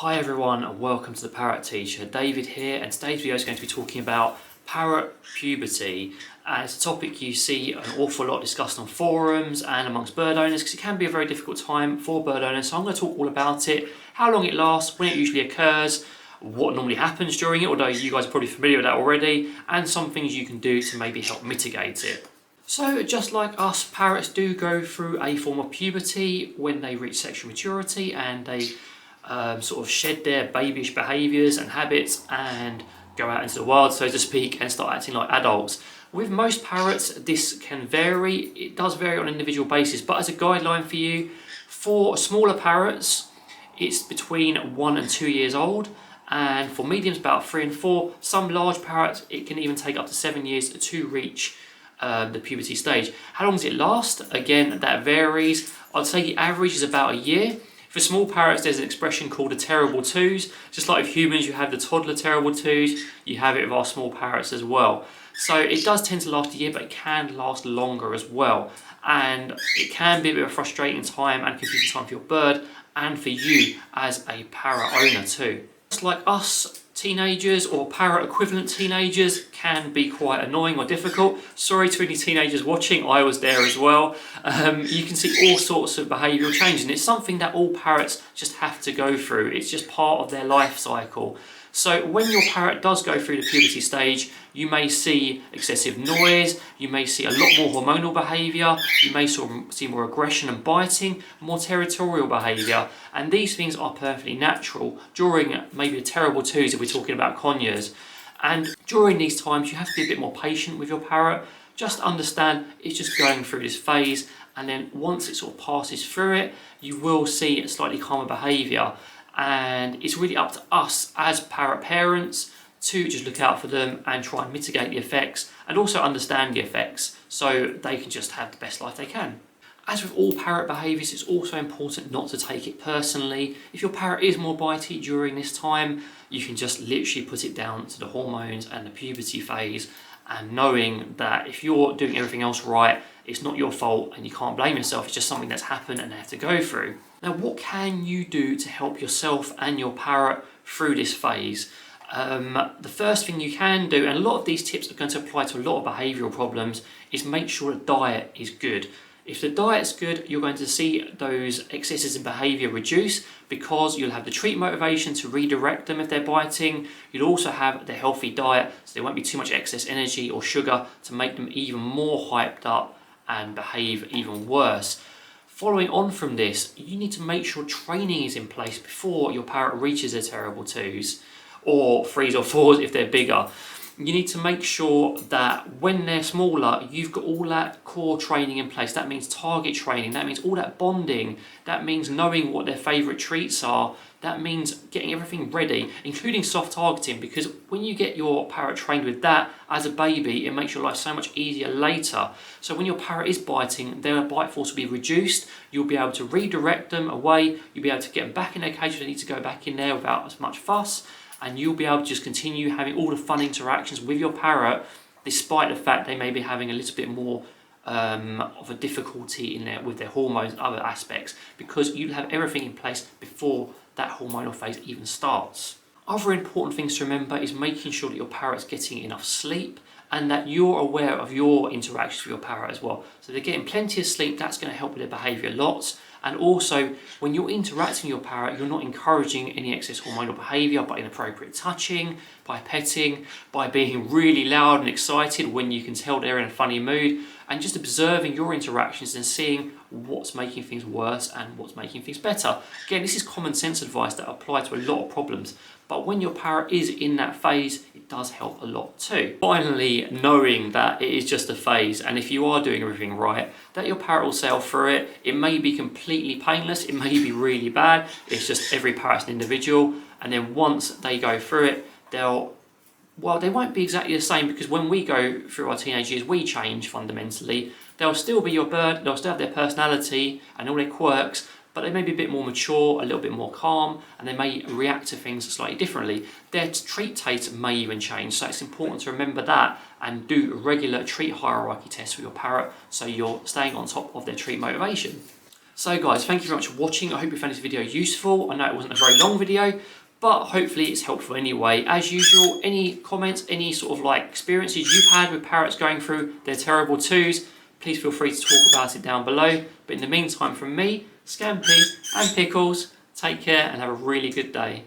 Hi everyone and welcome to the Parrot Teacher. David here, and today's video is going to be talking about parrot puberty. It's a topic you see an awful lot discussed on forums and amongst bird owners because it can be a very difficult time for bird owners. So I'm going to talk all about it, how long it lasts, when it usually occurs, what normally happens during it, although you guys are probably familiar with that already, and some things you can do to maybe help mitigate it. So just like us, parrots do go through a form of puberty when they reach sexual maturity and they sort of shed their babyish behaviours and habits and go out into the wild, so to speak, and start acting like adults. With most parrots, this can vary. It does vary on an individual basis, but as a guideline for you, for smaller parrots, it's between 1 and 2 years old, and for mediums, about 3 and 4. Some large parrots, it can even take up to 7 years to reach the puberty stage. How long does it last? Again, that varies. I'd say the average is about a year. For small parrots, there's an expression called a terrible twos. Just like with humans, you have the toddler terrible twos, you have it with our small parrots as well. So it does tend to last a year, but it can last longer as well. And it can be a bit of a frustrating time and confusing time for your bird and for you as a parrot owner too. Just like us, teenagers or parrot equivalent teenagers can be quite annoying or difficult. Sorry to any teenagers watching, I was there as well. You can see all sorts of behavioural changes, and it's something that all parrots just have to go through. It's just part of their life cycle. So when your parrot does go through the puberty stage, you may see excessive noise, you may see a lot more hormonal behaviour, you may see more aggression and biting, more territorial behaviour, and these things are perfectly natural during maybe a terrible twos if we're talking about conures. And during these times you have to be a bit more patient with your parrot. Just understand it's just going through this phase, and then once it sort of passes through it, you will see a slightly calmer behaviour. And it's really up to us as parrot parents to just look out for them and try and mitigate the effects and also understand the effects so they can just have the best life they can. As with all parrot behaviours, it's also important not to take it personally. If your parrot is more bitey during this time, you can just literally put it down to the hormones and the puberty phase, and knowing that if you're doing everything else right, it's not your fault and you can't blame yourself, it's just something that's happened and they have to go through. Now, what can you do to help yourself and your parrot through this phase? The first thing you can do, and a lot of these tips are going to apply to a lot of behavioural problems, is make sure the diet is good. If the diet's good, you're going to see those excesses in behaviour reduce because you'll have the treat motivation to redirect them if they're biting. You'll also have the healthy diet, so there won't be too much excess energy or sugar to make them even more hyped up and behave even worse. Following on from this, you need to make sure training is in place before your parrot reaches their terrible twos, or threes or fours if they're bigger. You need to make sure that when they're smaller, you've got all that core training in place. That means target training, that means all that bonding, that means knowing what their favourite treats are, that means getting everything ready, including soft targeting, because when you get your parrot trained with that as a baby, it makes your life so much easier later. So when your parrot is biting, their bite force will be reduced, you'll be able to redirect them away, you'll be able to get them back in their cage if they need to go back in there without as much fuss, and you'll be able to just continue having all the fun interactions with your parrot despite the fact they may be having a little bit more of a difficulty in there with their hormones and other aspects, because you'll have everything in place before that hormonal phase even starts. Other important things to remember is making sure that your parrot's getting enough sleep and that you're aware of your interactions with your parrot as well. So they're getting plenty of sleep, that's going to help with their behaviour lots. And also, when you're interacting with your parrot, you're not encouraging any excess hormonal behaviour by inappropriate touching, by petting, by being really loud and excited when you can tell they're in a funny mood, and just observing your interactions and seeing what's making things worse and what's making things better. Again, this is common sense advice that applies to a lot of problems, but when your parrot is in that phase, it does help a lot too. Finally, knowing that it is just a phase, and if you are doing everything right, that your parrot will sail through it. It may be completely painless, it may be really bad, it's just every parrot's an individual, and then once they go through it, they won't be exactly the same, because when we go through our teenage years, we change fundamentally. They'll still be your bird, they'll still have their personality and all their quirks, but they may be a bit more mature, a little bit more calm, and they may react to things slightly differently. Their treat taste may even change, so it's important to remember that and do regular treat hierarchy tests with your parrot so you're staying on top of their treat motivation. So guys, thank you very much for watching. I hope you found this video useful. I know it wasn't a very long video, but hopefully it's helpful anyway. As usual, any comments, any sort of like experiences you've had with parrots going through their terrible twos, please feel free to talk about it down below. But in the meantime, from me, Scampy and Pickles, take care and have a really good day.